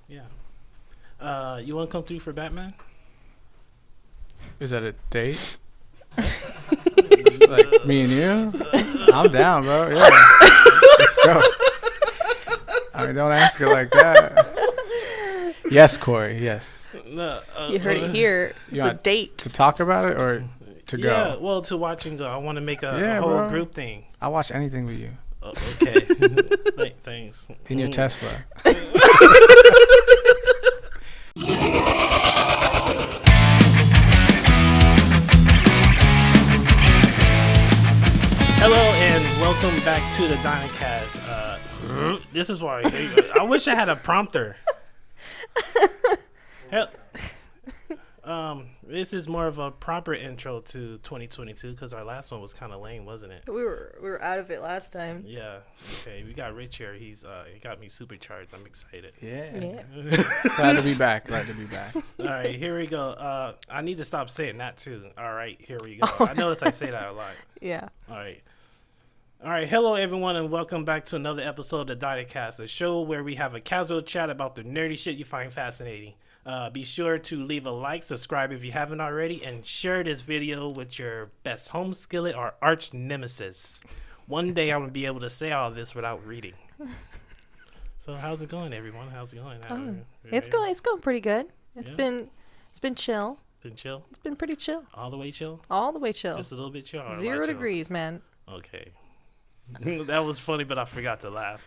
Yeah. You want to come through for Batman? Is that a date? Like me and you? I'm down, bro. Yeah. Let's go. I mean, don't ask it like that. Yes, Corey. Yes. No, you heard it here. It's a date. To talk about it or to go? Yeah, well, to watch and go. I want to make a whole group thing. I'll watch anything with you. Oh, okay. Thanks. In your Tesla. Hello and welcome back to the DYNA. This is why I wish I had a prompter. This is more of a proper intro to 2022 because our last one was kind of lame, wasn't it? We were out of it last time. Yeah. Okay. We got Rich here. He got me supercharged. I'm excited. Yeah. Glad to be back. All right, here we go. I need to stop saying that too. All right, here we go. I notice I say that a lot. Yeah. All right. Hello, everyone, and welcome back to another episode of the DYNA, a show where we have a casual chat about the nerdy shit you find fascinating. Be sure to leave a like, subscribe if you haven't already, and share this video with your best home skillet or arch nemesis. One day I'm going to be able to say all this without reading. So how's it going, everyone? How's it going? It's going pretty good. It's been chill. Been chill? It's been pretty chill. All the way chill? All the way chill. Just a little bit chill? 0 degrees, man. Okay. That was funny, but I forgot to laugh.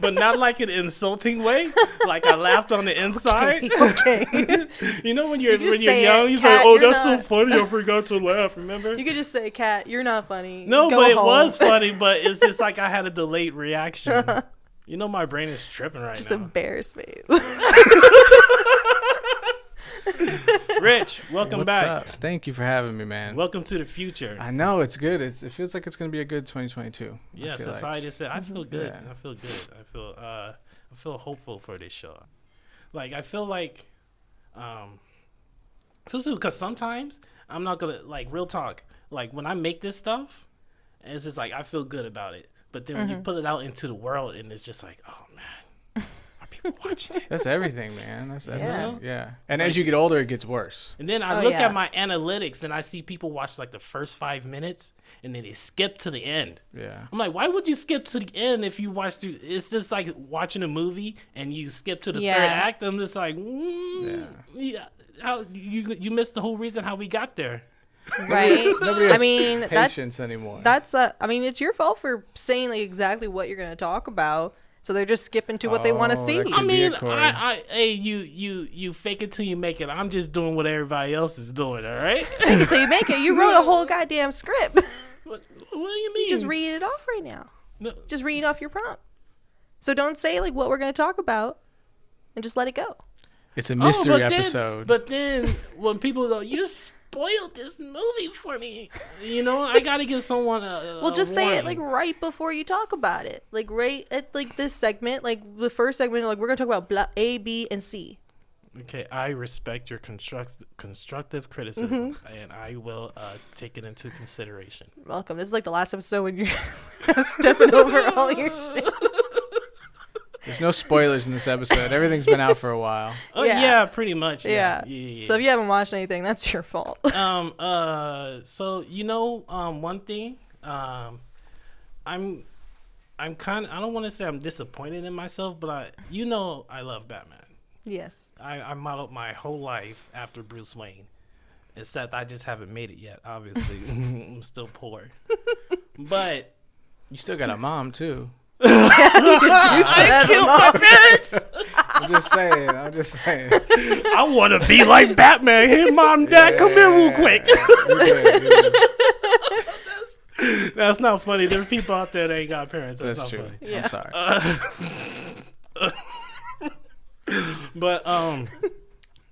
But not like an insulting way. Like I laughed on the inside. Okay. You know when you're young, you're Kat, like, "Oh, that's so funny. I forgot to laugh." Remember? You could just say, "Kat, you're not funny." No, Go but home. it was funny. But it's just like I had a delayed reaction. You know, my brain is tripping right just now. Just embarrass me. Rich, welcome back. Up? Thank you for having me, man. Welcome to the future. I know it's good. It feels like it's gonna be a good 2022. Yeah, society said I feel good. Yeah. I feel good. I feel hopeful for this show. Like I feel like, because sometimes I'm not gonna like real talk. Like when I make this stuff, it's just like I feel good about it. But then when you put it out into the world, and it's just like, oh man. Watching it. That's everything, man. That's everything. Yeah. Yeah. And as you get older, it gets worse. And then I look at my analytics and I see people watch like the first 5 minutes and then they skip to the end. Yeah. I'm like, why would you skip to the end if you watch it's just like watching a movie and you skip to the third act. I'm just like, how you missed the whole reason how we got there. Right. Nobody has patience anymore. That's it's your fault for saying like exactly what you're going to talk about. So they're just skipping to what they want to see. I mean, hey, you fake it till you make it. I'm just doing what everybody else is doing, all right? Fake it till you make it. You wrote a whole goddamn script. What do you mean? You're just reading it off right now. No. Just reading off your prompt. So don't say like what we're going to talk about and just let it go. It's a mystery episode. But then when people go, you spoiled this movie for me. You know, I got to give someone well, just say it like right before you talk about it. Like right at like this segment, like the first segment, like we're going to talk about A, B, and C. Okay, I respect your constructive criticism, and I will take it into consideration. Welcome. This is like the last episode when you're stepping over all your shit. There's no spoilers in this episode. Everything's been out for a while. Yeah, pretty much. Yeah. So if you haven't watched anything, that's your fault. So one thing, I'm kind of, I don't want to say I'm disappointed in myself, but I love Batman. Yes. I modeled my whole life after Bruce Wayne, except I just haven't made it yet. Obviously, I'm still poor, but you still got a mom too. I killed my parents. I'm just saying. I want to be like Batman. Hey, mom, dad, come here real quick. That's not funny. There's people out there that ain't got parents. That's not true. Funny. Yeah. I'm sorry. But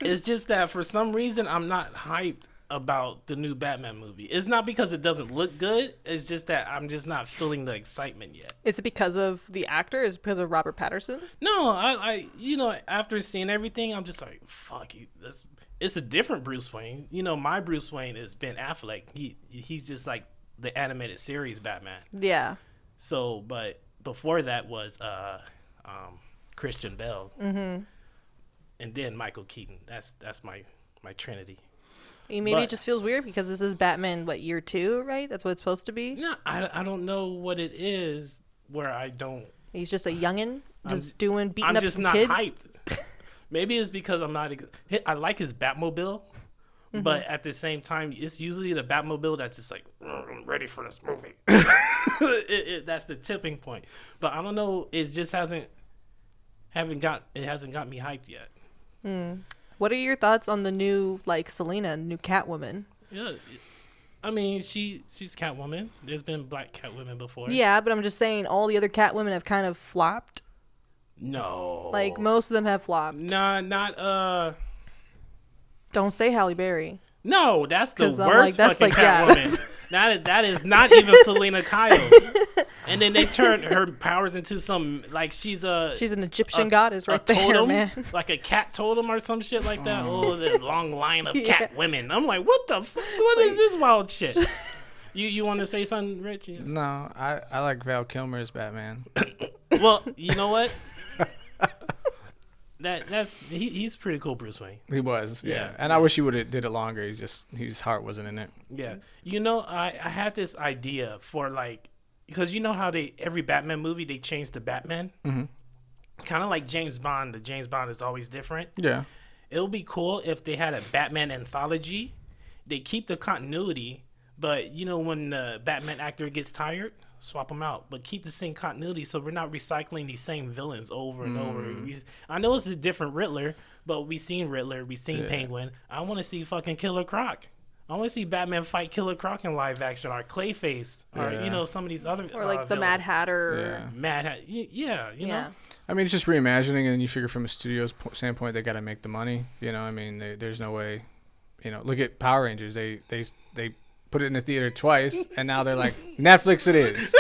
it's just that for some reason I'm not hyped about the new Batman movie. It's not because it doesn't look good. It's just that I'm just not feeling the excitement yet. Is it because of the actor? Is it because of Robert Pattinson? No, I after seeing everything, I'm just like, fuck you. It's a different Bruce Wayne. My Bruce Wayne is Ben Affleck. He's just like the animated series Batman. Yeah. So, but before that was Christian Bale, and then Michael Keaton. That's my trinity. Maybe it just feels weird because this is Batman, year 2, right? That's what it's supposed to be. No, I don't know what it is where I don't. He's just a youngin, beating up some kids. I'm just not hyped. Maybe it's because I'm not. I like his Batmobile, but at the same time, it's usually the Batmobile that's just like, I'm ready for this movie. That's the tipping point. But I don't know. It just hasn't got me hyped yet. What are your thoughts on the new Selena, new Catwoman? Yeah, I mean she's Catwoman. There's been black Catwomen before. Yeah, but I'm just saying all the other Catwomen have kind of flopped. No, most of them have flopped. Not. Don't say Halle Berry. No, that's the I'm worst fucking Catwoman. That is not even Selena Kyle. And then they turn her powers into some she's an Egyptian goddess right there, totem, man. like a cat totem or some shit like that. Oh, the long line of cat women. I'm like, what the what is this wild shit? You want to say something, Rich? No, I like Val Kilmer as Batman. Well, you know what? He's pretty cool, Bruce Wayne. He was, yeah. And I wish he would have did it longer. His heart wasn't in it. Yeah, I had this idea for because you know how every Batman movie they change the Batman, kind of like James Bond. The James Bond is always different. Yeah, it would be cool if they had a Batman anthology. They keep the continuity, but when the Batman actor gets tired, swap them out, but keep the same continuity so we're not recycling these same villains over and over. I know it's a different Riddler, but we've seen Riddler, we've seen Penguin. I want to see fucking Killer Croc. I want to see Batman fight Killer Croc in live action, or Clayface, or some of these other or the villains. Mad Hatter. Mad Hatter, you know. I mean, it's just reimagining, and you figure from a studio's standpoint, they got to make the money. I mean, there's no way. Look at Power Rangers. They put it in the theater twice, and now they're like, Netflix it is.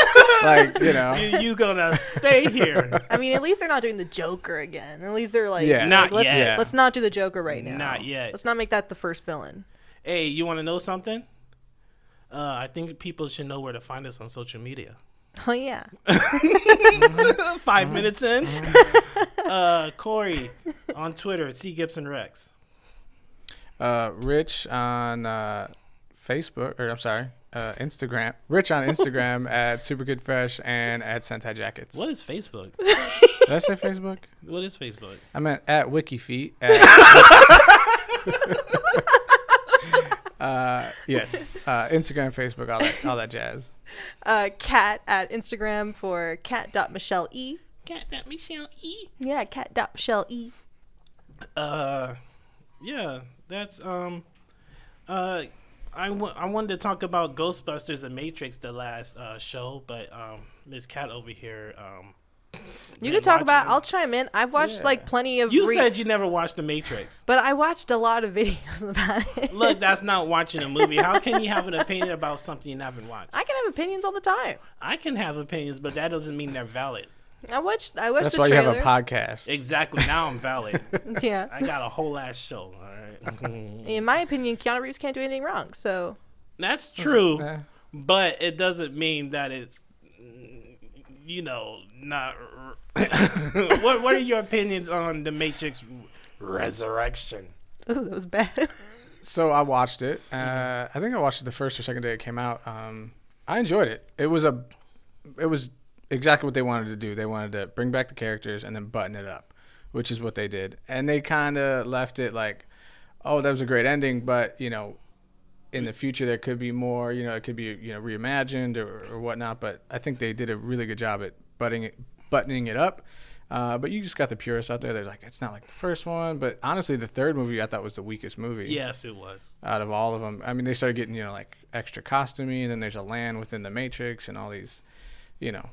You gonna stay here. I mean, at least they're not doing the Joker again. At least they're not yet. Let's not do the Joker right now. Not yet. Let's not make that the first villain. Hey, you want to know something? I think people should know where to find us on social media. Oh, yeah. 5 minutes in. Corey on Twitter, C.GIBSON Rex. Rich on Facebook, or I'm sorry, Instagram. Rich on Instagram at SuperKidFresh and at Sentai Jackets. What is Facebook? Did I say Facebook? What is Facebook? I meant at WikiFeet. Yes. Instagram, Facebook, all that jazz. Cat at Instagram for cat.michelle E. Cat.michelle E. Yeah, cat.michelle E. Yeah, that's I wanted to talk about Ghostbusters and Matrix the last show, but Miss Cat over here you can talk about. I'll chime in. I've watched plenty of. You said you never watched The Matrix, but I watched a lot of videos about it. Look, that's not watching a movie. How can you have an opinion about something you haven't watched? I can have opinions all the time. I can have opinions, but that doesn't mean they're valid. I watched. That's the why trailer. you have a podcast. Exactly. Now I'm valid. Yeah. I got a whole ass show. All right. In my opinion, Keanu Reeves can't do anything wrong. So. That's true, but it doesn't mean that it's not. What are your opinions on The Matrix Resurrection? Oh, that was bad. So I watched it. I think I watched it the first or second day it came out. I enjoyed it. It was exactly what they wanted to do. They wanted to bring back the characters and then button it up, which is what they did. And they kind of left it like, oh, that was a great ending, but in the future there could be more. It could be reimagined or whatnot. But I think they did a really good job at buttoning it up. But you just got the purists out there. They're like, it's not like the first one. But honestly, the third movie I thought was the weakest movie. Yes, it was. Out of all of them. I mean, they started getting, extra costuming. And then there's a land within the Matrix and all these,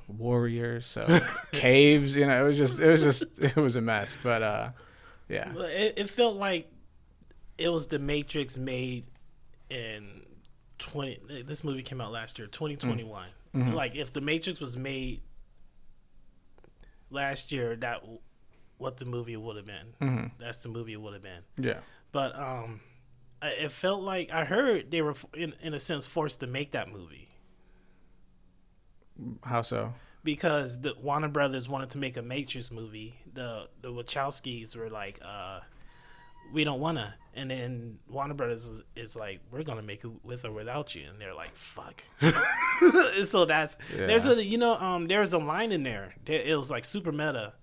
warriors. So caves, it was a mess. But, yeah. Well, it felt like it was the Matrix made in this movie came out last year, 2021. Mm-hmm. Like, if the Matrix was made last year, that what the movie would have been. Mm-hmm. That's the movie it would have been. Yeah. But it felt like I heard they were in a sense forced to make that movie. How so? because the Warner Brothers wanted to make a Matrix movie. The Wachowskis were like, we don't wanna, and then Warner Brothers is like, we're gonna make it with or without you, and they're like, fuck. So that's there's a line in there. It was like super meta.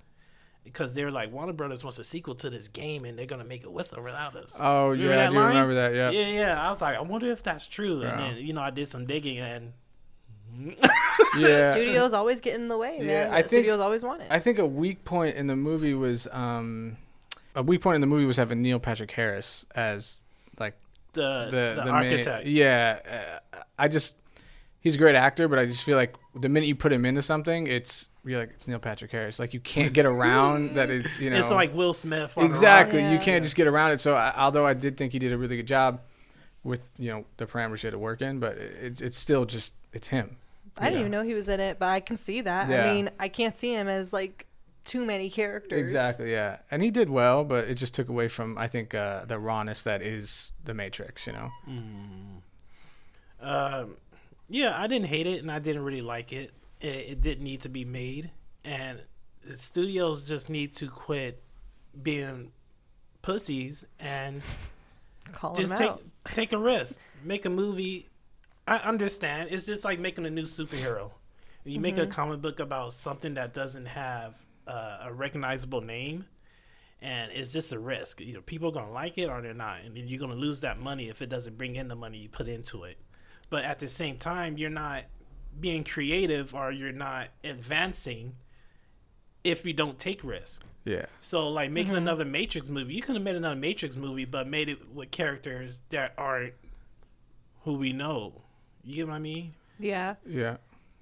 Because they're like, Warner Brothers wants a sequel to this game, and they're gonna make it with or without us. Oh yeah, I do remember that. Yeah. Yeah. I was like, I wonder if that's true. Yeah. And then I did some digging, and yeah, studios always get in the way, man. I think studios always want it. I think a weak point in the movie was having Neil Patrick Harris as like the architect. He's a great actor, but I just feel like the minute you put him into something, it's Neil Patrick Harris. Like, you can't get around that. It's it's like Will Smith. Exactly. You can't just get around it. So although I did think he did a really good job with the parameters he had to work in, but it's still just it's him. I didn't even know he was in it, but I can see that. Yeah. I mean, I can't see him as like too many characters. Exactly. Yeah, and he did well, but it just took away from, I think, the rawness that is the Matrix. Yeah, I didn't hate it, and I didn't really like it. It didn't need to be made, and the studios just need to quit being pussies and just take a risk. Make a movie. I understand. It's just like making a new superhero. You make a comic book about something that doesn't have a recognizable name, and it's just a risk. People are going to like it or they're not, and then you're going to lose that money if it doesn't bring in the money you put into it. But at the same time, you're not being creative or you're not advancing if you don't take risk. Yeah. So like making another Matrix movie, you could have made another Matrix movie, but made it with characters that aren't who we know. You get what I mean? Yeah. Yeah.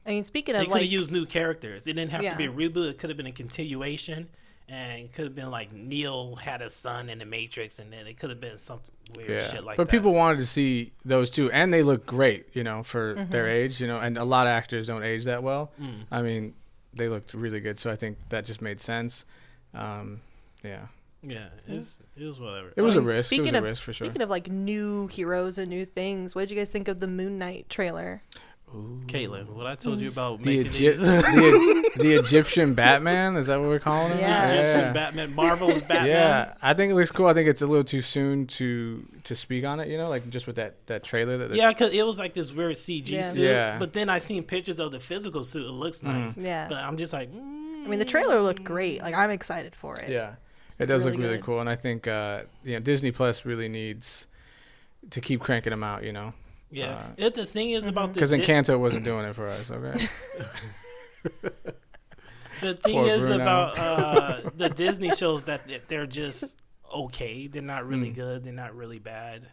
I mean, speaking they of could have used new characters. It didn't have to be a reboot. It could have been a continuation, and it could have been like Neo had a son in the Matrix, and then it could have been some weird shit like that. But people wanted to see those two, and they look great, for their age, and a lot of actors don't age that well. I mean, they looked really good, so I think that just made sense. Yeah. Yeah, it was whatever. It was a risk. It was a risk for sure. Speaking of like new heroes and new things, what did you guys think of the Moon Knight trailer? Ooh. Caitlin, what I told you about the the Egyptian Batman, is that what we're calling him? Yeah. Egyptian Batman, Marvel's Batman. Yeah, I think it looks cool. I think it's a little too soon to speak on it, like just with that trailer. Because it was like this weird CG suit. Yeah. But then I seen pictures of the physical suit. It looks nice. Yeah. But I'm just like, I mean, the trailer looked great. Like, I'm excited for it. Yeah. It does look really good. cool, and I think Disney Plus really needs to keep cranking them out. Yeah. The thing is about this, because Encanto wasn't doing it for us. Okay. The thing Poor is Bruno. about the Disney shows that they're just okay. They're not really good. They're not really bad.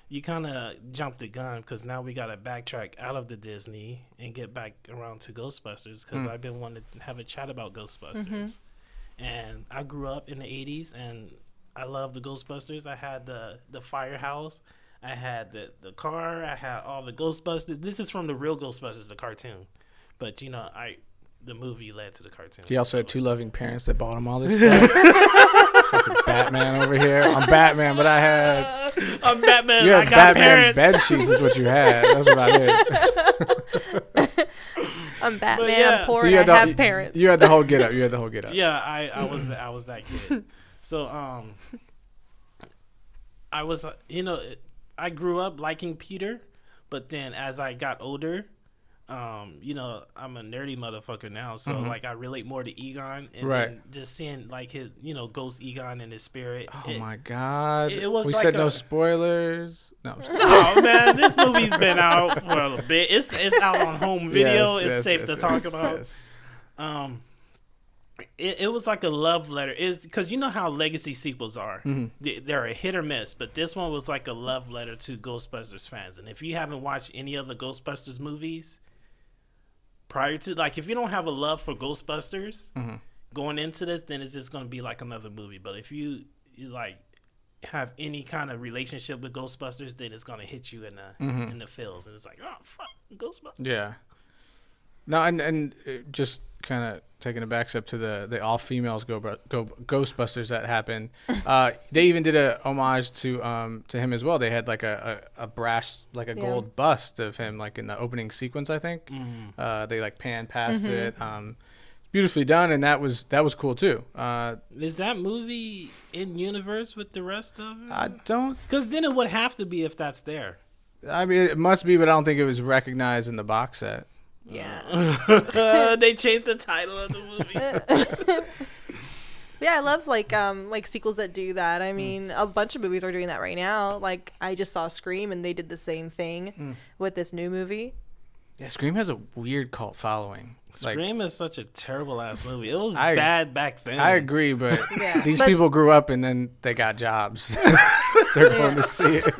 You kind of jumped the gun because now we got to backtrack out of the Disney and get back around to Ghostbusters because I've been wanting to have a chat about Ghostbusters. And I grew up in the 80s, and I love the Ghostbusters. I had the firehouse. I had the car. I had all the Ghostbusters. This is from the real Ghostbusters, the cartoon. But, the movie led to the cartoon. He also had two loving parents that bought him all this stuff. Fucking Batman over here. I'm Batman, but I had... I'm Batman, you I had got Batman parents. bed sheets is what you had. That's about it. I'm Batman. yeah. I'm poor. So and I have parents. You had the whole get up. Yeah, I was that kid. So I was I grew up liking Peter, but then as I got older, I'm a nerdy motherfucker now, so like I relate more to Egon, and then just seeing like his Ghost Egon in his spirit. Oh my God! It was we like said no spoilers. No. No, man, this movie's been out for a bit. It's out on home video. It's safe to talk about. Yes. It was like a love letter. Is because you know how legacy sequels are. They're a hit or miss, but this one was like a love letter to Ghostbusters fans. And if you haven't watched any of the Ghostbusters movies prior to, like, if you don't have a love for Ghostbusters going into this, then it's just going to be like another movie. But if you like have any kind of relationship with Ghostbusters, then it's going to hit you in the feels, and it's like, oh fuck, Ghostbusters. Yeah. No, and just kind of taking a back step to the all females go Ghostbusters that happened. They even did a homage to him as well. They had like a brass, like a gold bust of him, like in the opening sequence, I think. They like panned past it. Beautifully done, and that was cool too. Is that movie in universe with the rest of it? I don't, because then it would have to be if that's there. I mean, it must be, but I don't think it was recognized in the box set. Yeah. They changed the title of the movie. Yeah, I love like sequels that do that. I mean, a bunch of movies are doing that right now. Like I just saw Scream, and they did the same thing with this new movie. Yeah, Scream has a weird cult following. Scream is such a terrible ass movie. It was bad back then. I agree, but these people grew up and then they got jobs. They're going to see it.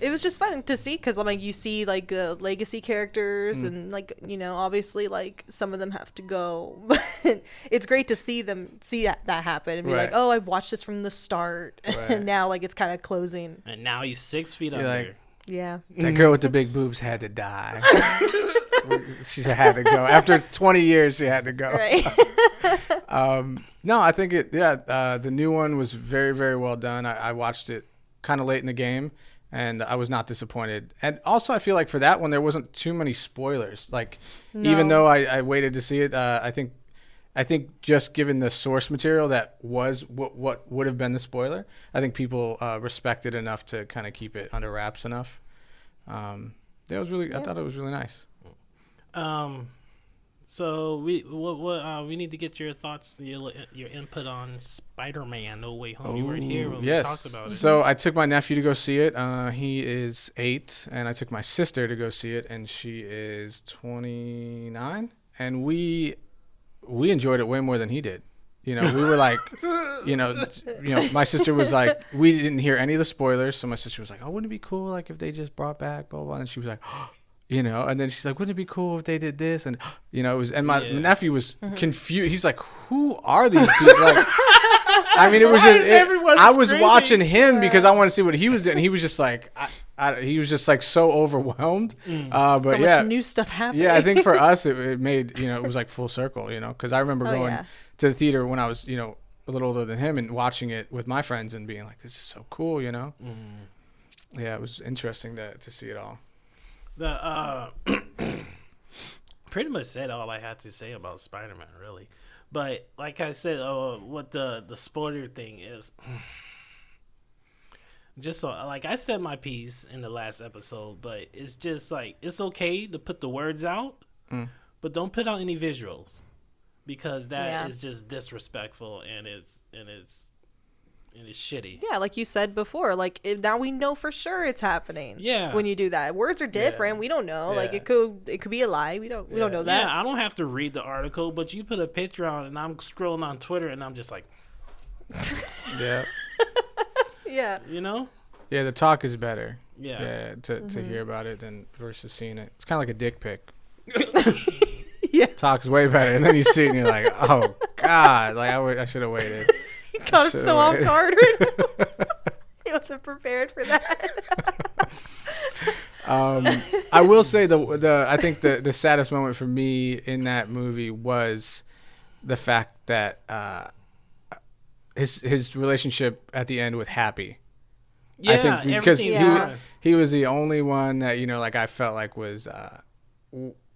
It was just fun to see because like you see like legacy characters and like obviously like some of them have to go, but it's great to see that happen and be like, oh, I've watched this from the start, and now like it's kind of closing. And now he's 6 feet under. Like, yeah, that girl with the big boobs had to die. She had to go after 20 years. She had to go. Right. No, I think the new one was very, very well done. I watched it kind of late in the game, and I was not disappointed. And also, I feel like for that one, there wasn't too many spoilers. Like, even though I waited to see it, I think just given the source material that was what would have been the spoiler, I think people respected enough to kind of keep it under wraps enough. It was really, I thought it was really nice. So we need to get your thoughts, your input on Spider-Man: No Way Home. You weren't here when we talked about it. So I took my nephew to go see it. He is 8, and I took my sister to go see it, and she is 29, and we enjoyed it way more than he did. We were like, my sister was like, we didn't hear any of the spoilers, so my sister was like, oh, wouldn't it be cool like if they just brought back blah blah, and she was like, and then she's like, wouldn't it be cool if they did this? And it was, and my nephew was confused. He's like, who are these people? Like, I mean, it was I was watching him because I wanted to see what he was doing. He was just like, he was just like so overwhelmed. But so much new stuff happening. Yeah, I think for us it made it was like full circle. Because I remember going to the theater when I was a little older than him and watching it with my friends and being like, this is so cool. Yeah, it was interesting to see it all. Pretty much said all I had to say about Spider-Man, really. But like I said, what the spoiler thing is, just so like I said my piece in the last episode, but it's just like it's okay to put the words out, but don't put out any visuals because that is just disrespectful and it's shitty. Yeah, like you said before, like now we know for sure it's happening. Yeah, when you do that, words are different. We don't know. Like it could be a lie. We don't know that. Yeah, I don't have to read the article, but you put a picture on, and I'm scrolling on Twitter, and I'm just like, yeah, yeah, yeah. The talk is better. Yeah, to hear about it than versus seeing it. It's kind of like a dick pic. Yeah, talk's way better, and then you see it, and you're like, oh god, like I should have waited. Caught him so off guard. He wasn't prepared for that. I will say I think the saddest moment for me in that movie was the fact that his relationship at the end with Happy. Yeah, I think because he was the only one that like I felt like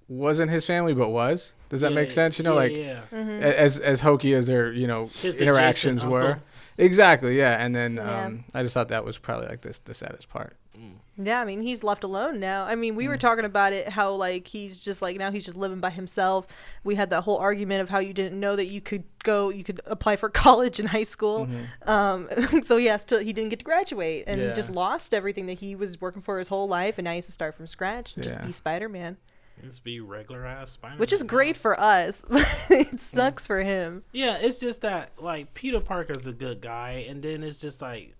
wasn't his family but was. Does that make sense? As hokey as their his interactions were. Exactly, yeah. And then I just thought that was probably like the saddest part. Yeah, I mean, he's left alone now. I mean, we were talking about it, how like he's just like now he's just living by himself. We had that whole argument of how you didn't know that you could apply for college in high school. So he didn't get to graduate, and he just lost everything that he was working for his whole life, and now he has to start from scratch and just be Spider-Man. Just be regular ass Spider-Man. Which is great for us. It sucks for him. Yeah, it's just that like Peter Parker's a good guy, and then it's just like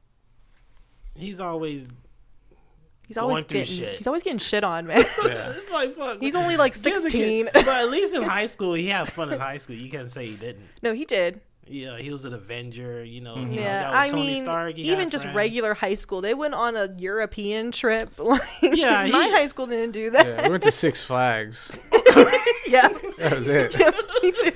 he's always getting shit. He's always getting shit on, man. Yeah. It's like fuck. He's only like 16. But at least in high school, he had fun in high school. You can't say he didn't. No, he did. Yeah, he was an Avenger, He I with Tony mean, Stark, even just regular high school, they went on a European trip. Yeah, my high school didn't do that. Yeah, we went to Six Flags. Yeah. That was it. Yeah, me too.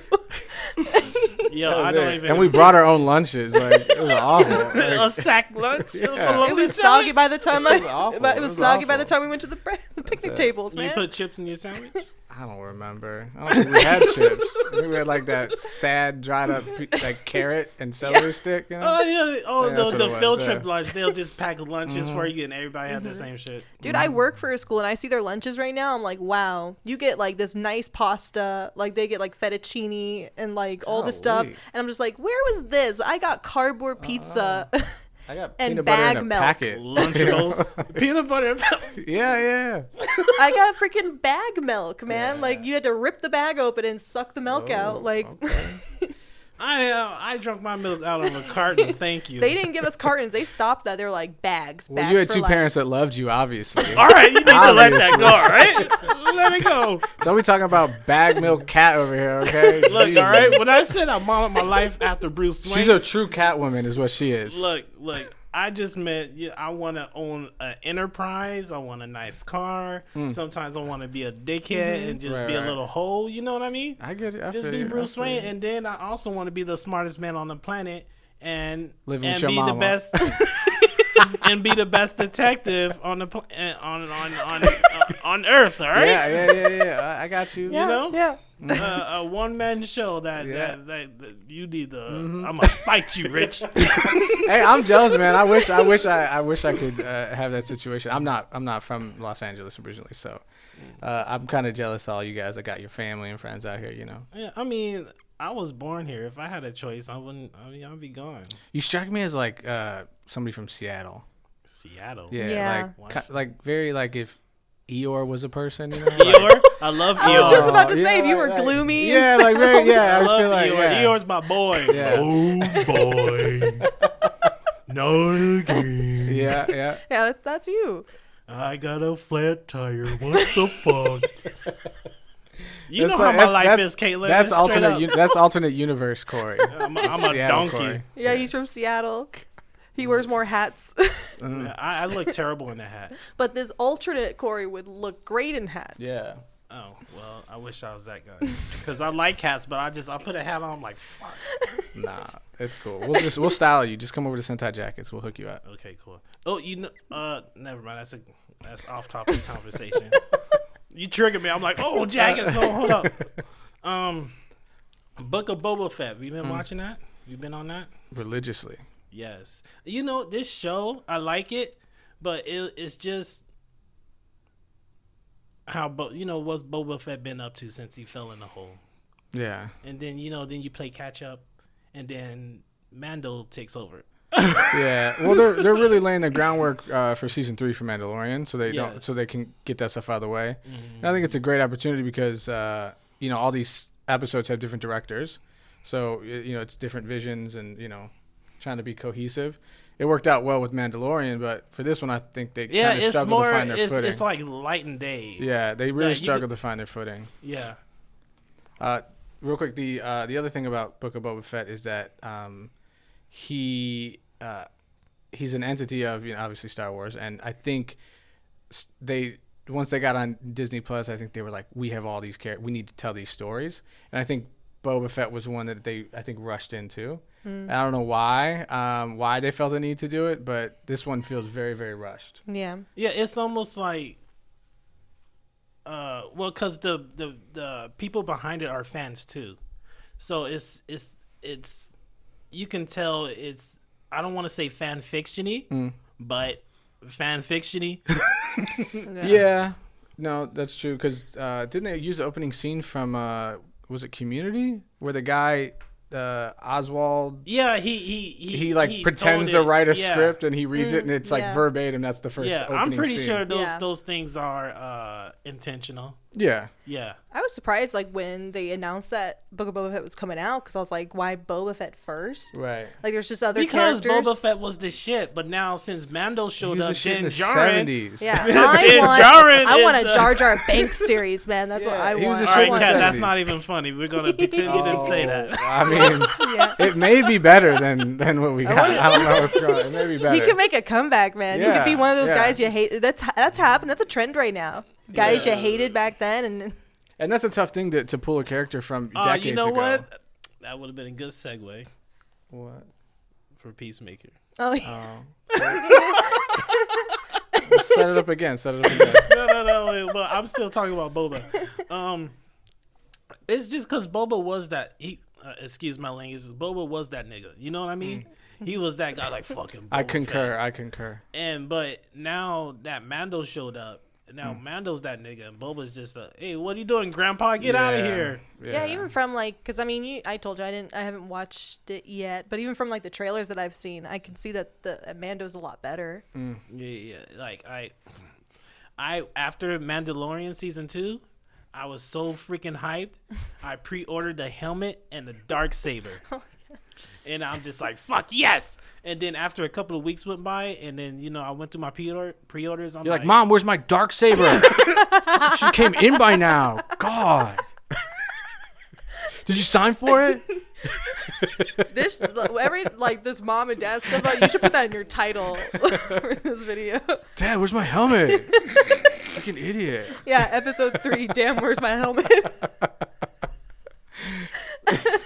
Yo, That was I don't it. even. And we brought our own lunches. Like, it was awful. a Like, sack lunch. Yeah. It was soggy by the time It was awful. it was soggy by the awful. time we went to the picnic it. tables, You man. put chips in your sandwich? I don't remember. I don't think we had chips. I think we had like that sad, dried up like carrot and celery stick. You know? Oh yeah. Oh, Yeah, that's the what it was, field yeah. trip lunch. They'll just pack lunches for you, and everybody had the same shit. Dude, I work for a school and I see their lunches right now. I'm like, wow, you get like this nice pasta. Like they get like fettuccine and like all this stuff. Golly. And I'm just like, where was this? I got cardboard pizza. I got and peanut butter bag in a milk. packet. Lunchables, peanut butter. and milk. Yeah. I got freaking bag milk, man. Like you had to rip the bag open and suck the milk out. Like Okay. I drunk my milk out of a carton. Thank you. they didn't give us cartons. They stopped that. They were like bags. Well, bags you had for two life. parents that loved you, obviously. All right, you need to let that go. All right, let it go. Don't be talking about bag milk cat over here, okay? Look, Jeez. all right. When I said I modeled my life after Bruce Wayne, She's a true cat woman, is what she is. look. I just meant I want to own an enterprise. I want a nice car. Sometimes I want to be a dickhead and just Right, be a right. little hoe. You know what I mean? I get it. I Just feel be you. I Bruce feel Wayne, you. and then I also want to be the smartest man on the planet and Living and with your be mama. the best and be the best detective on the on Earth. All right, Yeah. I got you. Yeah, know? yeah. a one man show that, Yeah. that you need to. I'm gonna fight you, Rich. Hey, I'm jealous, man. I wish I could have that situation. I'm not from Los Angeles originally, so I'm kind of jealous of all you guys that got your family and friends out here. You know, Yeah, I mean, I was born here. If I had a choice, I wouldn't. I mean, I'd be gone. you strike me as like somebody from Seattle. Seattle. Yeah, Yeah. like very like if Eeyore was a person. You know, Eeyore. I love Eeyore. I was just about to Yeah, say if you were like- gloomy. Yeah, and like very. sad. Yeah, I I just love feel like Eeyore. yeah. Eeyore's my boy. Yeah. Oh boy. No again. Yeah. Yeah, that's you. I got a flat tire. What the fuck? You That's know how like- my that's- life that's- is, Caitlin. That's Straight alternate. up. That's alternate universe, Corey. I'm a Seattle donkey. Corey. Yeah, he's from Seattle. He wears more hats. I look terrible in a hat. But this alternate Corey would look great in hats. Yeah. Oh well, I wish I was that guy. Because I like hats, but I put a hat on. I'm like, fuck. Nah, it's cool. We'll style you. Just come over to Sentai Jackets. We'll hook you up. Okay, cool. Oh, never mind. That's off topic conversation. You triggered me. I'm like, oh, jacket. So hold up. Book of Boba Fett. You been watching that? You been on that? Religiously. Yes. You know this show. I like it, but it's just how what's Boba Fett been up to since he fell in the hole, Yeah. and then then you play catch up, and then Mando takes over. Yeah. Well, they're really laying the groundwork for season 3 for Mandalorian, so Yes. they can get that stuff out of the way. And I think it's a great opportunity because all these episodes have different directors, so it's different visions and trying to be cohesive. It worked out well with Mandalorian, but for this one, I think they kind of it's struggled more. to find their footing. It's like light and day. Yeah, they that really you struggled to find their footing. Yeah. Real quick, the other thing about Book of Boba Fett is that he's an entity of obviously Star Wars, and I think once they got on Disney Plus, I think they were like, we have all these characters, we need to tell these stories, and I think Boba Fett was one that they rushed into. I don't know why they felt the need to do it, but this one feels very, very rushed. Yeah. Yeah, it's almost like, because the people behind it are fans too, so it's you can tell it's, I don't want to say fan fictiony, but fan fictiony. Yeah, no, that's true. Because didn't they use the opening scene from was it Community, where the guy Oswald? Yeah, he pretends to told it. write a Yeah. script and he reads it and it's like yeah. verbatim. That's the first. Yeah, opening I'm pretty scene. sure Yeah. those things are intentional. Yeah, Yeah. I was surprised when they announced that Book of Boba Fett was coming out because I was like, why Boba Fett first? right. Like there's just other Because characters. Boba Fett was the shit, but now since Mando He showed was the up, shit in then the Djarin. 70s. Yeah, Din I Djarin want is, a Jar Jar Banks series, man. That's what Yeah, I he was want. a All shit right, in the Kat, that's 70s. not even funny. We're gonna pretend you didn't say that. I mean, Yeah. it may be better than what we got. I don't know what's going on. It may be better. He can make a comeback, man. He Yeah, could be one of those yeah. guys you hate. That's happened. That's a trend right now. Guys you hated back then, and And that's a tough thing to pull a character from decades ago. You know what? That would have been a good segue. What? For Peacemaker. Oh, yeah. Set it up again. No. Wait, but I'm still talking about Boba. It's just because Boba was that. Excuse my language. Boba was that nigga. You know what I mean? He was that guy, like fucking. Boba I concur. Fett. But now that Mando showed up, now Mando's that nigga, and Boba's just hey, what are you doing, Grandpa? Get out of here. Yeah, even from like, because I mean, I told you I haven't watched it yet, but even from like the trailers that I've seen, I can see that the Mando's a lot better. Yeah. Like I after Mandalorian season 2, I was so freaking hyped. I pre-ordered the helmet and the Darksaber. And I'm just like, fuck yes. And then after a couple of weeks went by, and then, I went through my pre-orders. You're like, Mom, where's my Darksaber? She came in by now. God. Did you sign for it? This mom and dad stuff, you should put that in your title for this video. Dad, where's my helmet? Fucking idiot. Yeah, episode 3, damn, where's my helmet?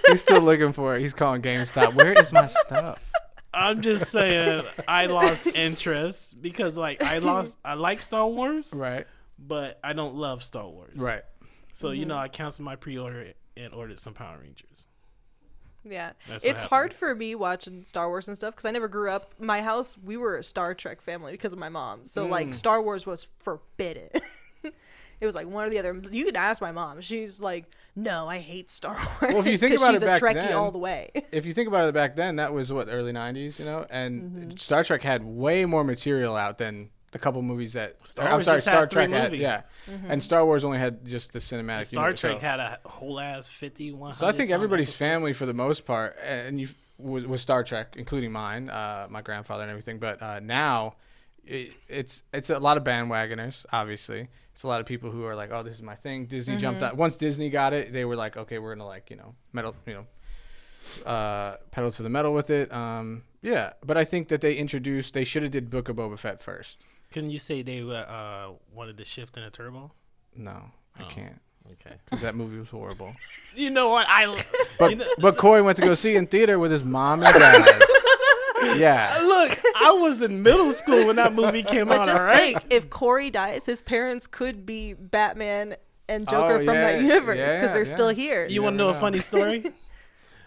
He's still looking for it. He's calling GameStop. Where is my stuff? I'm just saying I lost interest because I like Star Wars. Right. But I don't love Star Wars. Right. So, I canceled my pre-order and ordered some Power Rangers. Yeah. It's hard for me watching Star Wars and stuff because I never grew up. My house, we were a Star Trek family because of my mom. So, Star Wars was forbidden. It was like one or the other. You could ask my mom. She's like, no, I hate Star Wars. Well, if you think about it back then. She's a Trekkie then, all the way. If you think about it back then, that was early 90s, and Star Trek had way more material out than the couple movies that Star Trek had. Yeah. And Star Wars only had just the cinematic. Star Trek had a whole ass 51. So I think everybody's family for the most part, and was Star Trek, including mine, my grandfather and everything. But now, it's a lot of bandwagoners. Obviously, it's a lot of people who are like, oh, this is my thing. Disney jumped out. Once Disney got it, they were like, okay, we're gonna metal, pedal to the metal with it. Yeah, but I think that they should have did Book of Boba Fett first. Couldn't you say they wanted to shift in a turbo? No, I can't. Okay. Because that movie was horrible. You know what? But Corey went to go see it in theater with his mom and dad. Yeah. Look, I was in middle school when that movie came out. But just all right? think, if Corey dies, his parents could be Batman and Joker from that universe because they're still here. You want to know a funny story?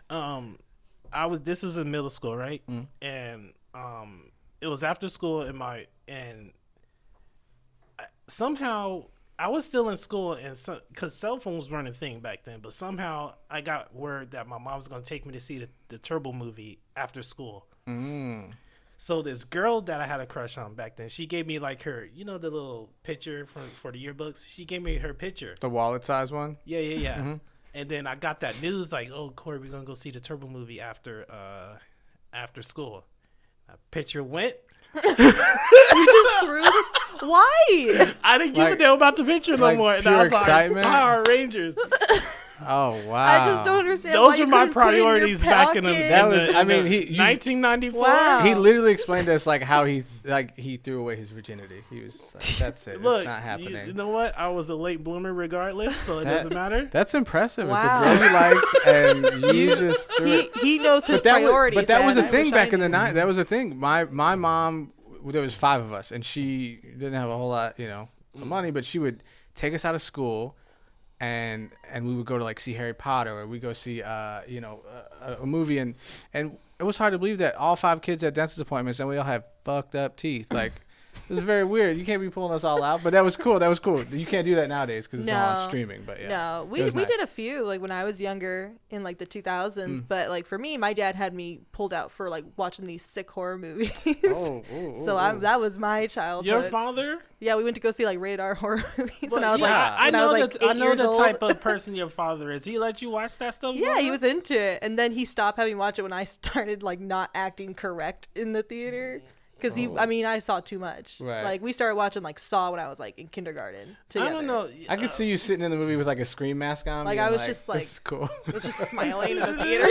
This was in middle school, right? And it was after school somehow I was still in school, and because cell phones weren't a thing back then, but somehow I got word that my mom was going to take me to see the Turbo movie after school. So this girl that I had a crush on back then, she gave me like her, the little picture for the yearbooks. She gave me her picture. The wallet size one? Yeah. And then I got that news like, oh, Corey, we're going to go see the Turbo movie after school. That picture went. You just threw Why? I didn't give a damn about the picture no more. Pure and I was excitement? like, Power Rangers. Oh, wow. I just don't understand. Those why were my priorities back in the That was, I mean, 1994. Wow. He literally explained to us like how he threw away his virginity. He was like, that's it. Look, it's not happening. You know what? I was a late bloomer regardless, so it doesn't matter. That's impressive. Wow. It's a girl he likes, and you just threw it. He knows his priorities. But that was a thing back in the night. That was a thing. My mom, there was 5 of us, and she didn't have a whole lot, of money, but she would take us out of school. And we would go to like see Harry Potter, or we go see a movie, and it was hard to believe that all 5 kids had dentist appointments and we all had fucked up teeth. Like, it was very weird. You can't be pulling us all out, but that was cool. You can't do that nowadays because it's all on streaming. But yeah, no, we did a few like when I was younger in like the 2000s. But like for me, my dad had me pulled out for like watching these sick horror movies. That was my childhood. Your father? Yeah, we went to go see like rated R horror movies, well, and I was I know the old. type of person your father is. He let you watch that stuff? Yeah, he was into it, and then he stopped having me watch it when I started like not acting correct in the theater. Because I saw too much. Right. Like, we started watching, like, Saw when I was, like, in kindergarten together. I don't know. I could see you sitting in the movie with like a Scream mask on. Like, being I was just like, this is cool. I was just smiling in the theater.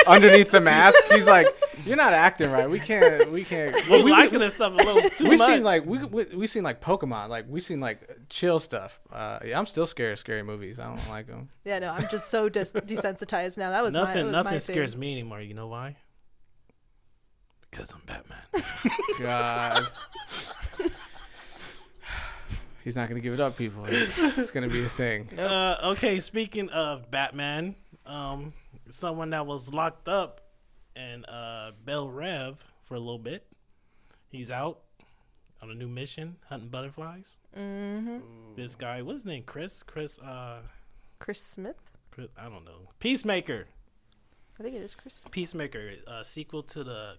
Underneath the mask, he's like, "You're not acting right. We can't." We're liking this stuff a little too We much. seen like we seen like Pokemon. Like we seen like chill stuff. Yeah, I'm still scared of scary movies. I don't like them. Yeah, no, I'm just so desensitized now. That was nothing my scares thing. me anymore. You know why? Because I'm Batman. God. He's not gonna give it up, people. It's gonna be a thing. Okay, speaking of Batman, someone that was locked up in Bel Rev for a little bit. He's out on a new mission, hunting butterflies. Mm-hmm. This guy, what's his name? Chris Smith? I don't know. Peacemaker. I think it is Chris. Peacemaker, sequel to the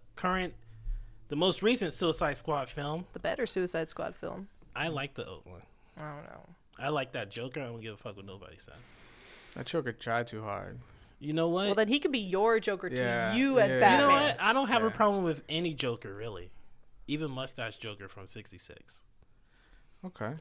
most recent Suicide Squad film. The better Suicide Squad film. I like the old one. I don't know. I like that Joker. I don't give a fuck what nobody says. That Joker tried too hard. You know what? Well, then he could be your Joker Yeah, to you as yeah. Batman. You know what? I don't have a problem with any Joker, really. Even Mustache Joker from '66. Okay.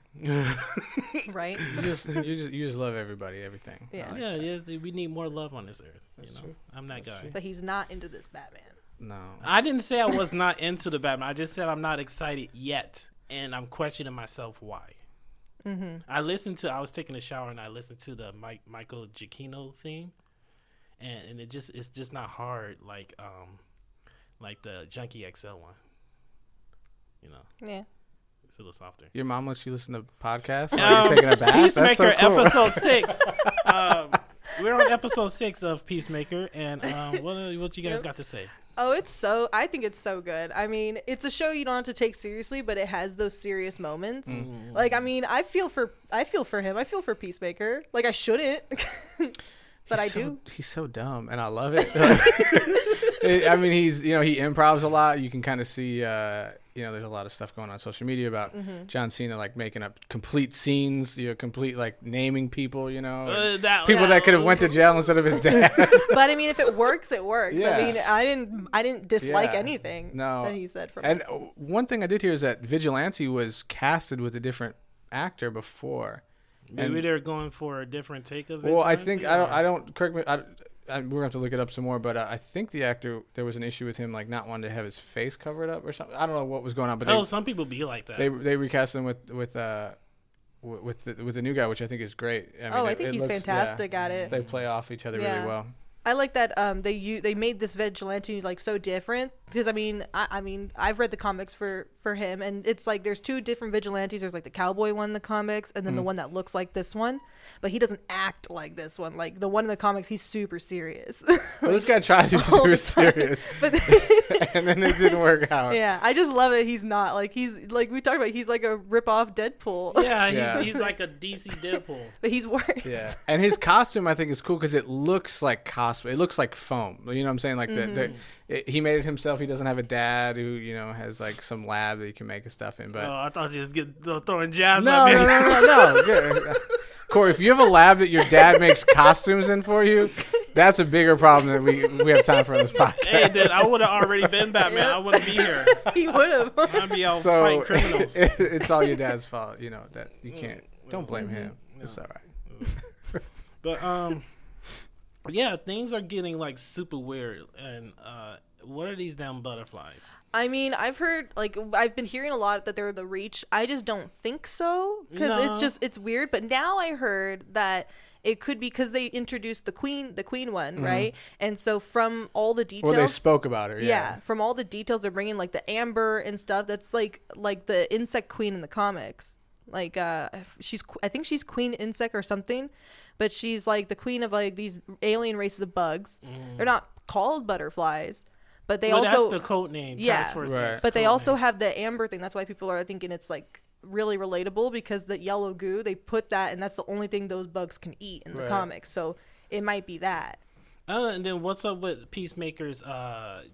Right? You just love everybody, everything. Yeah. Yeah. We need more love on this earth. That's You know, true. I'm that guy. But he's not into this Batman. No. I didn't say I was not into the Batman. I just said I'm not excited yet, and I'm questioning myself why. Mm-hmm. I was taking a shower and I listened to the Michael Giacchino theme, and it's just not hard like the Junkie XL one. You know. Yeah. It's a little softer. Your mom lets you listen to podcasts while you're taking a bath? Peacemaker, That's so cool. episode 6. We're on episode 6 of Peacemaker, and what you guys got to say? Oh, I think it's so good. I mean, it's a show you don't have to take seriously, but it has those serious moments. Mm. Like, I mean, I feel for him. I feel for Peacemaker. Like, I shouldn't, but I do. He's so dumb, and I love it. I mean, he improvs a lot. You can kind of see, there's a lot of stuff going on social media about John Cena, like making up complete scenes, complete like naming people, people that could have went to jail instead of his dad. But I mean, if it works, it works. Yeah. I mean, I didn't dislike anything that he said from And it. one thing I did hear is that Vigilante was casted with a different actor before. Maybe they're going for a different take of it. Well, I think I don't correct me. We're gonna have to look it up some more, but I think the actor, there was an issue with him like not wanting to have his face covered up or something. I don't know what was going on, but some people be like that. They recast him with the new guy, which I think is great. I think he's fantastic at it. They play off each other really well. I like that they made this vigilante like so different because I mean I've read the comics for him, and it's like there's two different vigilantes. There's like the cowboy one in the comics, and then the one that looks like this one, but he doesn't act like this one. Like the one in the comics, he's super serious. Well, this guy tried to be super serious, but and then it didn't work out. Yeah, I just love it. He's not like he's like we talked about. He's like a rip-off Deadpool. Yeah, he's like a DC Deadpool, but he's worse. Yeah, and his costume I think is cool because it looks like it looks like foam. You know what I'm saying? Like he made it himself. He doesn't have a dad who has like some lab that he can make his stuff in. But I thought you was throwing jabs. No. Yeah. Corey, if you have a lab that your dad makes costumes in for you, that's a bigger problem than we have time for on this podcast. Hey, dude, I would have already been Batman. I wouldn't be here. He would have. I'd be out fighting criminals. It's all your dad's fault. That you can't. Don't blame him. No. It's all right. But yeah, things are getting like super weird. And what are these damn butterflies? I mean, I've been hearing a lot that they're the Reach. I just don't think so because it's weird. But now I heard that it could be because they introduced the queen one, right? And so from all the details, well, they spoke about her. Yeah, from all the details they're bringing, like the amber and stuff. That's like the insect queen in the comics. Like I think she's Queen Insect or something, but she's like the queen of like these alien races of bugs. They're not called butterflies. But they also that's the code name. Yeah, right. But they also have the amber thing. That's why people are thinking it's like really relatable because the yellow goo they put that, and that's the only thing those bugs can eat in the comics. So it might be that. And then what's up with Peacemaker's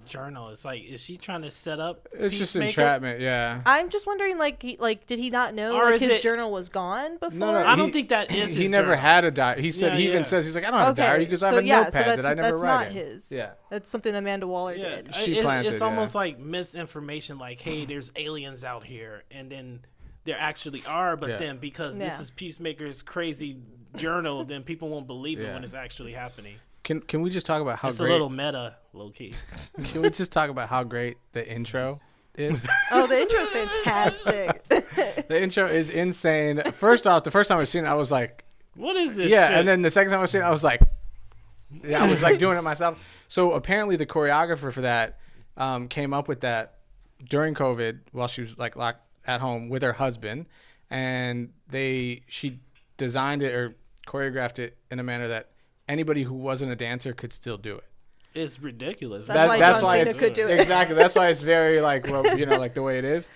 journal? It's like, is she trying to set up? It's just Peacemaker? entrapment. Yeah. I'm just wondering, like, did he not know Or like is his it- journal was gone before? No, I don't think that is. He his never journal. had a diary. He said he even says he's like, I don't have a diary because I have a notepad that I never that's write not in. his. Yeah. That's something Amanda Waller Yeah, did. She planted, it's yeah. almost like misinformation. Like, hey, there's aliens out here, and then there actually are. But Yeah. then because this Yeah. is Peacemaker's crazy journal, then people won't believe it Yeah. when it's actually happening. Can we just talk about how It's great? a little meta, low key. Can we just talk about how great the intro is? Oh, the intro is fantastic. The intro is insane. First off, the first time I seen it, I was like, What is this? yeah, shit? and then the second time I seen it, I was like, yeah, I was like doing it myself. So apparently, the choreographer for that came up with that during COVID while she was like locked at home with her husband, and she designed it or choreographed it in a manner that anybody who wasn't a dancer could still do it. It's ridiculous. That's why John Cena it's- could do it. Exactly. That's why it's very like, well, like the way it is.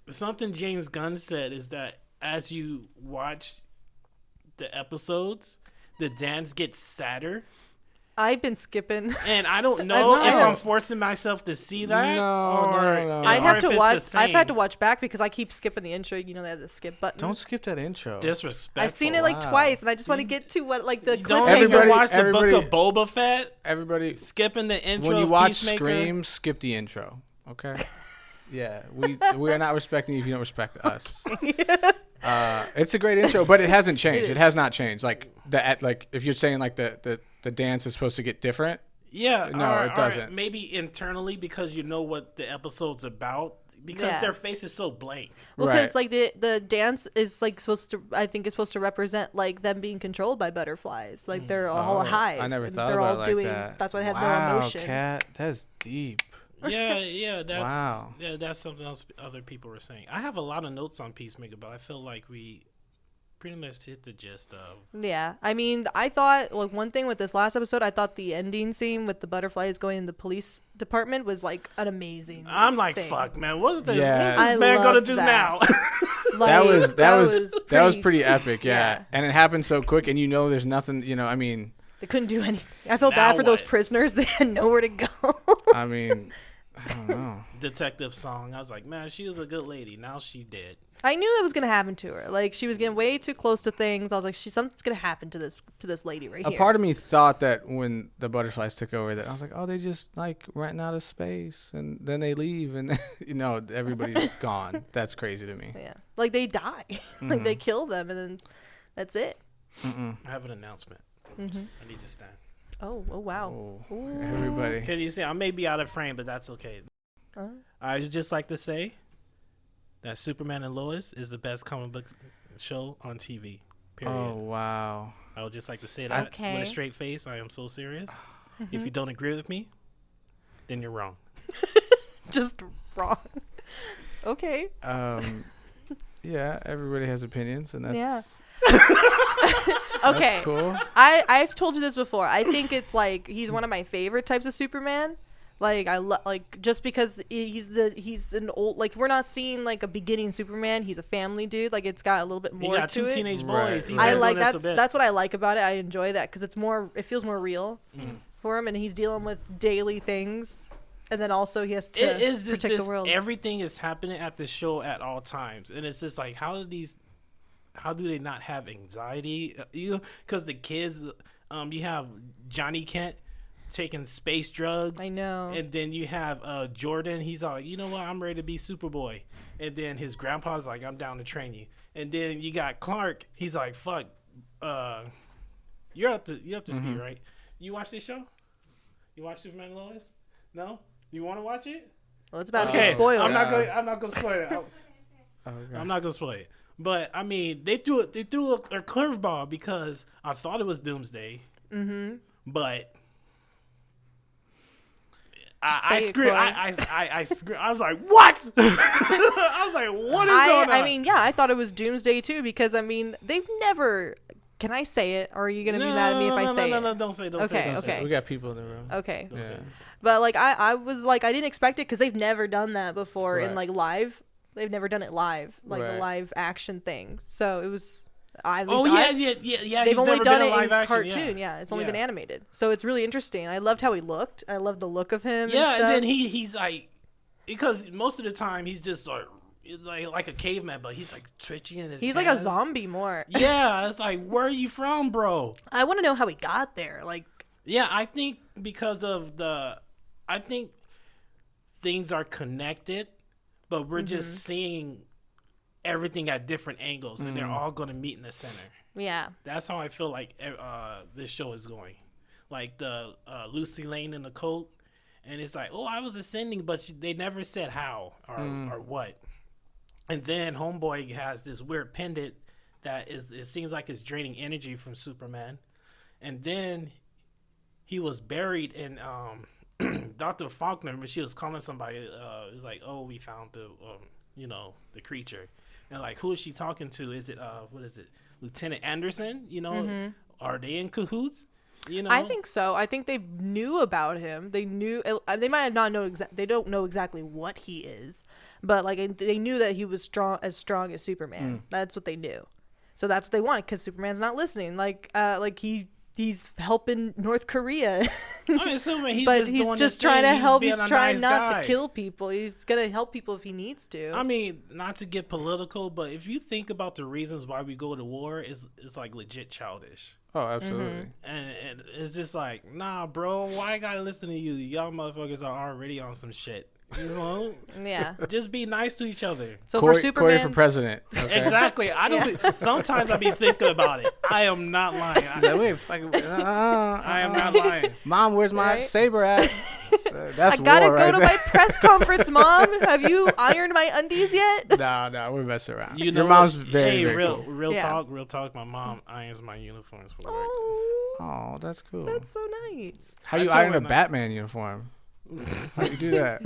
Something James Gunn said is that as you watch the episodes, the dance gets sadder. I've been skipping. And I don't know I if know. I'm forcing myself to see that. No, no. I'd or have if to it's watch. the I've had to same. watch back because I keep skipping the intro. You know, they have the skip button. Don't skip that intro. Disrespectful. I've seen it like Wow. twice, and I just want to get to what like the You don't cliffhanger. even watch the Book everybody- of Boba Fett? Everybody, Skipping the intro when you of watch Peacemaker? Scream, skip the intro. Okay. Yeah, we are not respecting you if you don't respect us. It's a great intro, but it hasn't changed. It has not changed. Like if you're saying like the dance is supposed to get different. Yeah, No, or- it doesn't. Or maybe internally because you know what the episode's about. Because Yeah. their face is so blank. Well, Right. because like the dance is like supposed to, I think, is supposed to represent like them being controlled by butterflies. Like they're all Oh, a hive. I never and thought they're about all it like doing. that. That's why they have Wow, no emotion. Kat, that's deep. Yeah, that's Wow. yeah, that's something else other people were saying. I have a lot of notes on Peacemaker, but I feel like we pretty much hit the gist of. Yeah, I mean, I thought like one thing with this last episode, I thought the ending scene with the butterflies going in the police department was like an amazing. I'm like, thing. fuck, man, what's this, Yeah. what's I this man gonna loved do that. now? Like, that was pretty epic. Yeah. And it happened so quick, and there's nothing. I mean, They couldn't do anything. I felt Now bad for those what? prisoners. They had nowhere to go. I mean, I don't know. Detective Song. I was like, man, she was a good lady. Now she dead. I knew that was gonna happen to her. Like she was getting way too close to things. I was like, something's gonna happen to this lady right A here. part of me thought that when the butterflies took over, that I was like, oh, they just like renting out of space, and then they leave, and everybody's gone. That's crazy to me. Yeah, like they die, like they kill them, and then that's it. Mm-mm. I have an announcement. I need to stand. Oh wow. Oh, Ooh. everybody. Can you see? I may be out of frame, but that's okay. I would just like to say that Superman and Lois is the best comic book show on TV. Period. Oh wow. I would just like to say that with Okay. a straight face. I am so serious. If you don't agree with me, then you're wrong. Just wrong. Okay. Yeah, everybody has opinions, and that's Yeah. that's Okay. cool. I've told you this before. I think it's like he's one of my favorite types of Superman. Like like just because he's an old, like we're not seeing like a beginning Superman. He's a family dude. Like it's got a little bit You more got to two it. teenage Right, boys. He's right. I been like doing this a bit. that's what I like about it. I enjoy that because it feels more real for him, and he's dealing with daily things, and then also he has to It is just protect this, the world. everything is happening at the show at all times, and it's just like how do they not have anxiety? Because the kids, you have Johnny Kent taking space drugs. I know. And then you have Jordan. He's all like, you know what? I'm ready to be Superboy. And then his grandpa's like, I'm down to train you. And then you got Clark. He's like, fuck. You're up to speed, right? You watch this show? You watch Superman and Lois? No? You want to watch it? Well, it's about to Okay, get spoiled. I'm not gonna spoil it. Okay. I'm not gonna spoil it. But I mean, they threw a curveball because I thought it was Doomsday. But I say it, screamed. Corey. I screamed. I was like, "What?" I was like, "What is going on?" I mean, yeah, I thought it was Doomsday too because I mean they've never. Can I say it, or are you gonna be mad at me if I say it? No, don't say it. Don't say Okay, it. Don't say okay. We got people in the room. Okay, Don't say Yeah. it. but like I was like I didn't expect it because they've never done that before in Right. like live. They've never done it live, like the Right. live action things. So it was. Oh yeah. They've He's only never done been it in in live action, cartoon. Yeah, it's only been Yeah. animated. So it's really interesting. I loved how he looked. I loved the look of him. Yeah, and and stuff. then he's like, because most of the time he's just like a caveman, but he's like twitchy in his. He's like a hands. zombie more. Yeah, it's like, where are you from, bro? I want to know how he got there. Like, Yeah, I think because of I think things are connected, but we're just seeing everything at different angles, and they're all going to meet in the center. yeah, That's how I feel like this show is going. Like the Lucy Lane in the coat, and it's like, oh, I was ascending, but they never said how or what. And then Homeboy has this weird pendant that it seems like it's draining energy from Superman. And then he was buried in Dr. Faulkner, when she was calling somebody, it was like, oh, we found the creature. And like, who is she talking to? Is it what is it, Lieutenant Anderson? Are they in cahoots? I think so. I think they knew about him. They knew they might not know they don't know exactly what he is, but like they knew that he was strong as Superman. That's what they knew. So that's what they wanted, because Superman's not listening. Like he's helping North Korea. I'm assuming he's but just he's doing just his trying thing. to help. Being He's a trying nice not guy. to kill people. He's gonna help people if he needs to. I mean, not to get political, but if you think about the reasons why we go to war, it's like legit childish. Oh, absolutely. And it's just like, nah, bro, why I gotta listen to you? Y'all motherfuckers are already on some shit. Yeah. Just be nice to each other. So Corey, for Superman, Corey for president. Okay? Exactly. I don't. Sometimes I be thinking about it. I am not lying. He's like, wait, fucking, I am not lying. Mom, where's my Right? saber at? That's I gotta war go right to there. my press conference, Mom. Have you ironed my undies yet? No, we're messing around. You know Your mom's what? very, hey, very real, cool. real Yeah. talk. My mom irons my uniforms for work. Oh, Oh, that's cool. that's so nice. How I you told iron her a not- Batman uniform? How you do that?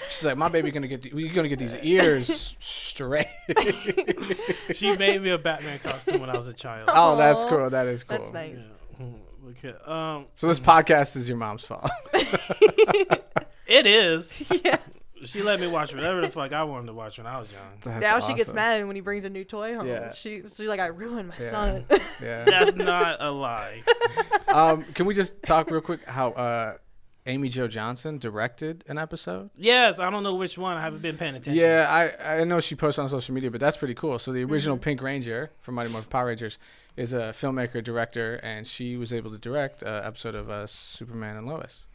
She's like, my baby we're gonna get these ears straight. She made me a Batman costume when I was a child. Oh, that's Aw, cool. That is cool. That's nice. Yeah. Okay. So this podcast is your mom's fault. It is. Yeah. She let me watch whatever the fuck I wanted to watch when I was young. That's Now she gets awesome. mad when he brings a new toy home. Yeah. She's like, I ruined my Yeah. son. Yeah. That's not a lie. Can we just talk real quick how Amy Jo Johnson directed an episode? Yes, I don't know which one. I haven't been paying attention. Yeah, I know she posts on social media, but that's pretty cool. So the original Pink Ranger from Mighty Morphin Power Rangers is a filmmaker, director, and she was able to direct an episode of Superman and Lois.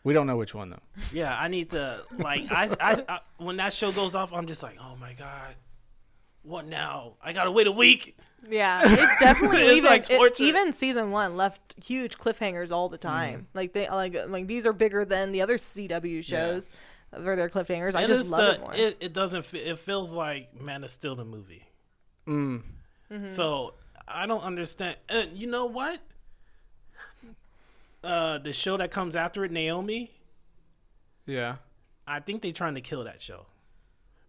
We don't know which one though. Yeah, I need to I when that show goes off, I'm just like, oh my god, what now? I gotta wait a week. Yeah, it's definitely It's like torture. even season 1 left huge cliffhangers all the time. Like they like these are bigger than the other CW shows for their cliffhangers. I And just it's love it more. It doesn't. It feels like Man is still the movie. So I don't understand. You know what? The show that comes after it, Naomi. Yeah. I think they're trying to kill that show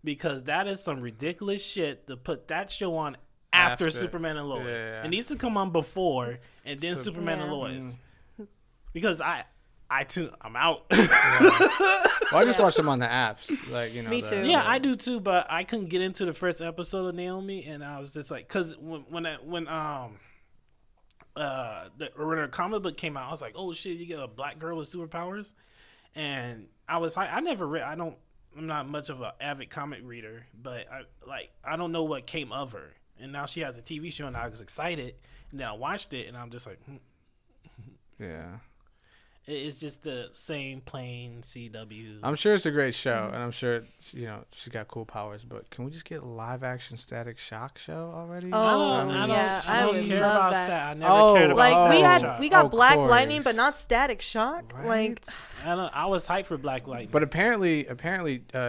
because that is some ridiculous shit to put that show on after Superman and Lois. Yeah. It needs to come on before and then Superman and Yeah. Lois. Because I'm out. Well, I just watched them on the apps, like Me too. Yeah, I do too, but I couldn't get into the first episode of Naomi, and I was just like, because when the comic book came out, I was like, oh shit, you get a black girl with superpowers, and I was like, I never read, I'm not much of an avid comic reader, but I don't know what came of her, and now she has a TV show, and I was excited, and then I watched it, and I'm just like, Yeah. It's just the same plain CW. I'm sure it's a great show, and I'm sure she's got cool powers. But can we just get a live action Static Shock show already? Oh, yeah, I don't would care love about that. I never cared about Like Static Shock. we got of Black course. Lightning, but not Static Shock. Right? Like I was hyped for Black Lightning. But apparently,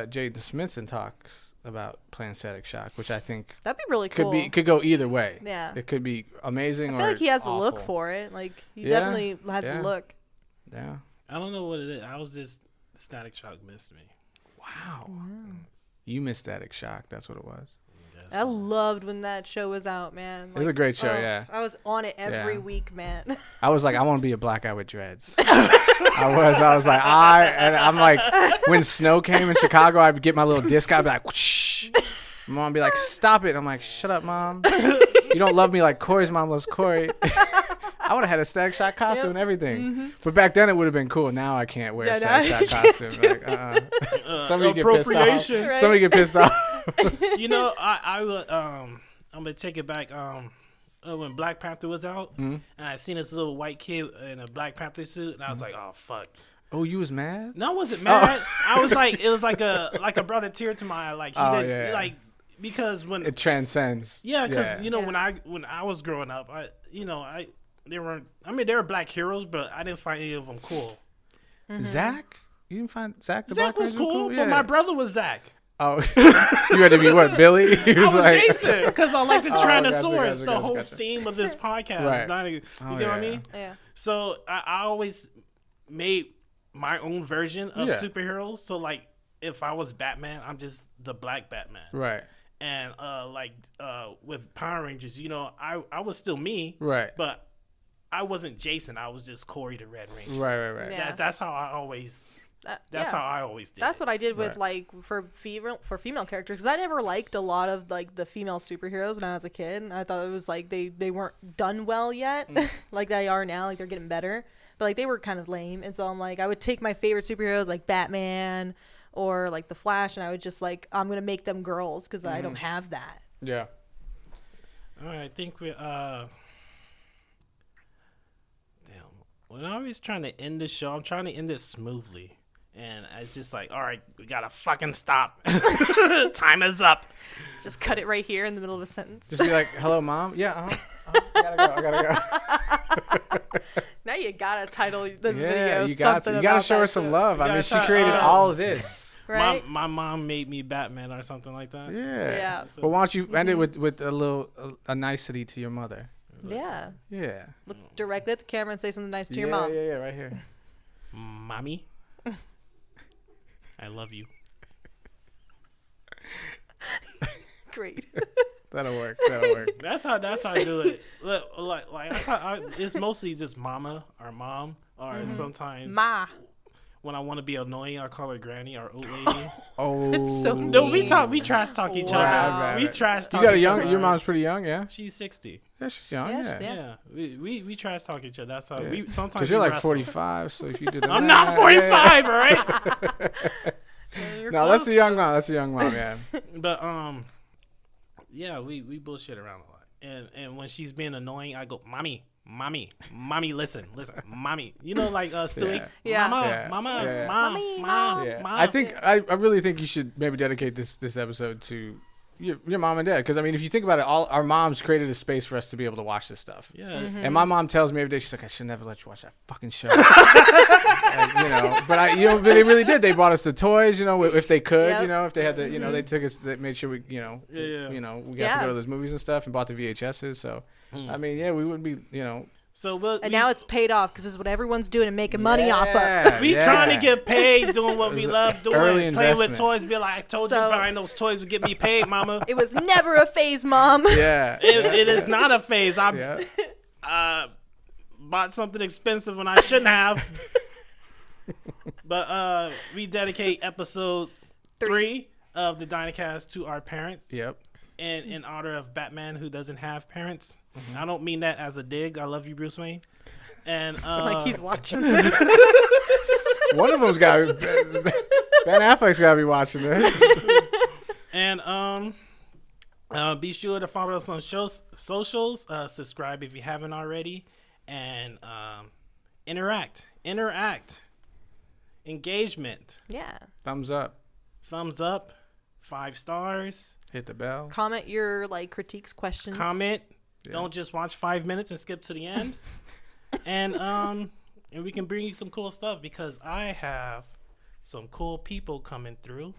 Jade the Smithson talks about playing Static Shock, which I think that'd be really cool. could go either way. Yeah. It could be amazing. I feel like he has the look awful. for it. Like he Yeah, definitely has yeah. the look. Yeah. I don't know what it is. I was just Static Shock missed me. Wow. You missed Static Shock. That's what it was. Yes. I loved when that show was out, man. It was a great show, yeah. I was on it every Yeah. week, man. I was like, I want to be a black guy with dreads. I was like, I'm like, when snow came in Chicago, I'd get my little disc, I'd be like, whoosh. My mom would be like, stop it. I'm like, shut up, Mom. You don't love me like Corey's mom loves Corey. I would have had a Static Shock costume and everything. Mm-hmm. But back then it would have been cool. Now I can't wear a Static Shock costume. Like, somebody get pissed off. Right? Somebody get pissed off. You know, I would I'm gonna take it back. When Black Panther was out, and I seen this little white kid in a Black Panther suit, and I was like, oh fuck. Oh, you was mad? No, I wasn't mad. I was like, it was like a brought a tear to my eye. Like he didn't like. Because when it transcends, because you know when I was growing up, they were black heroes, but I didn't find any of them cool. Mm-hmm. Zach, you didn't find Zach the Zach Black was Ranger cool, Yeah. but my brother was Zach. Oh, you had to be what, Billy? I was like, Jason because I like the Tyrannosaurus. Gotcha. The whole theme of this podcast, right? You know what I mean? Yeah. So I always made my own version of superheroes. So like, if I was Batman, I'm just the black Batman, right? And with Power Rangers, you know, I was still me, right? But I wasn't Jason. I was just Corey the Red Ranger. Right. Yeah. That's how I always. That's how I always did. That's what I did with like for female characters, because I never liked a lot of like the female superheroes when I was a kid. And I thought it was like they weren't done well yet, like they are now. Like they're getting better, but like they were kind of lame. And so I'm like, I would take my favorite superheroes like Batman or like the Flash, and I would just like, I'm gonna make them girls because I don't have that. Yeah. All right, I think we damn. When I was trying to end the show, I'm trying to end it smoothly, and it's just like, all right, we gotta fucking stop. Time is up. Just cut it right here in the middle of a sentence. Just be like, hello, Mom. Yeah. I gotta go. Now you gotta title this Yeah, video. you gotta show her some love. I mean, she created all of this. Right? My mom made me Batman or something like that. Yeah. So, Well, why don't you end it with a nicety to your mother? Yeah. Yeah. Look directly at the camera and say something nice to your mom. Yeah, right here. Mommy, I love you. Great. That'll work. That's how I do it. It's mostly just mama or mom, or sometimes Ma. when I want to be annoying, I call her granny or old lady. Oh. So No, we trash talk each Wow. other. We trash talk. You got each other. your mom's pretty young, yeah? She's 60. Yeah, she's young, Yeah, yeah. Yeah, we trash talk each other. That's how Yeah. we sometimes. Because you're we like wrestle. 45, so if you do that. I'm not 45, all right. No, that's a young mom. Yeah. But yeah, we bullshit around a lot, and when she's being annoying, I go, mommy, listen, mommy. You know, like Stewie, Yeah. mama, Yeah. mama, Yeah. mom, Mommy, mom, Yeah. mom. I think I really think you should maybe dedicate this episode to your mom and dad, because I mean, if you think about it, all our moms created a space for us to be able to watch this stuff. Yeah. And my mom tells me every day, she's like, I should never let you watch that fucking show. Like, you know, but but they really did. They bought us the toys, you know, if they could, Yep. you know, if they had the, you know, they took us, they made sure we, you know, Yeah. you know, we got to go to those movies and stuff, and bought the VHSs. So, I mean, yeah, we wouldn't be, you know. So And now it's paid off because it's what everyone's doing and making money off of. we trying to get paid doing what we love doing, early playing with investment. toys. Be like, I told you So- buying those toys would get me paid, mama. It was never a phase, Mom. Yeah. It is not a phase. Yeah. I bought something expensive when I shouldn't have. But we dedicate episode 3 of the DYNAcast to our parents. Yep. And in honor of Batman, who doesn't have parents. I don't mean that as a dig. I love you, Bruce Wayne. And Like he's watching. One of them's got Ben Affleck's got to be watching this. And be sure to follow us on socials. Subscribe if you haven't already, and interact. Engagement. Yeah. Thumbs up. 5 stars. Hit the bell. Comment your like critiques, questions. Comment. Yeah. Don't just watch 5 minutes and skip to the end. And we can bring you some cool stuff because I have some cool people coming through,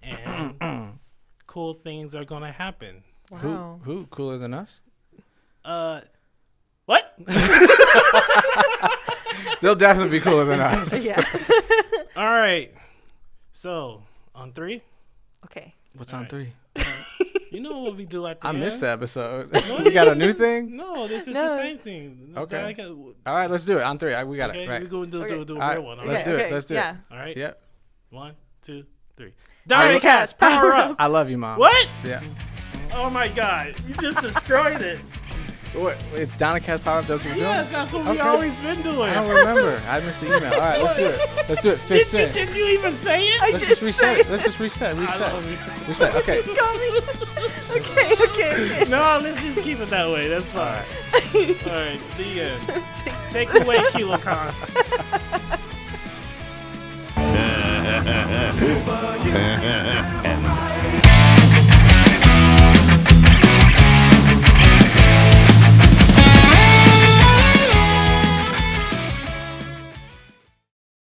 and cool things are gonna happen. Wow. Who cooler than us? What? They'll definitely be cooler than us. Yeah. All right. So on 3. Okay. What's All on right. 3? You know what we do at the I end? missed the episode. You got a new thing? No, this is No. the same thing. Okay. All right, let's do it. On 3. We got Okay, it. Right. we're going to do a All right, real one. All let's right. do it. Let's do it. Yeah. All right. Yep. 1, 2, 3. Dyna Cast, power up. I love you, Mom. What? Yeah. Oh my God! You just destroyed it. What? It's Dyna Cast Power Up. That's what we're doing? Yes, that's what we Okay. always been doing. I don't remember. I missed the email. All right, let's do it. Let's do it. Fifth Did you, sin. did you even say it? Let's just reset it. Let's just reset. I Reset. love you. Reset. Okay. Got me. Okay. No, let's just keep it that way. That's fine. All right. All right, the end. Take it away, Kilo Khan.